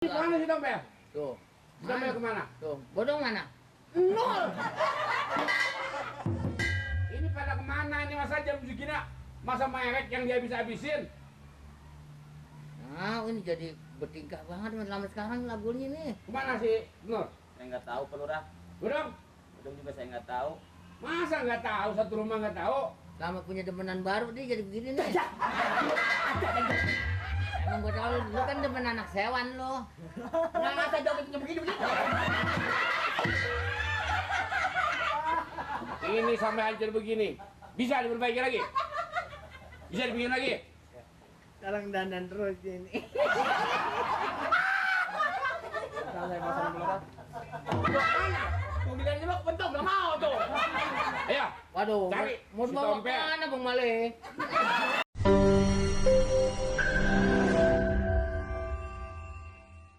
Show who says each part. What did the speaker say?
Speaker 1: Kemana si Dompel?
Speaker 2: Tuh.
Speaker 1: Si Dompel kemana?
Speaker 2: Tuh, bodong mana?
Speaker 1: Nol. Ini pada kemana ini masa jam segini? Masa merek yang dia bisa habisin?
Speaker 2: Nah, ini jadi bertingkah banget lama sekarang lagunya nih.
Speaker 1: Kemana si Nur?
Speaker 3: Saya nggak tahu Pak Lurah.
Speaker 1: Bedong?
Speaker 3: Bedong juga saya nggak tahu.
Speaker 1: Masa nggak tahu, satu rumah nggak tahu?
Speaker 2: Lama punya demenan baru dia jadi begini nih. Emang gue tahu lu kan demen anak sewan lo.
Speaker 1: Nggak masa jogetnya begini. Ini sampai hancur begini. Bisa diperbaiki lagi? Bisa dibikin lagi?
Speaker 2: Sekarang dandan terus ini.
Speaker 3: Saya pasang Pak Lurah.
Speaker 1: Mobilnya lo bentuk nggak mau tuh. Ayo,
Speaker 2: Waduh,
Speaker 1: cari
Speaker 2: mau
Speaker 1: si
Speaker 2: bawa
Speaker 1: Dompel.
Speaker 2: mana Bang Male?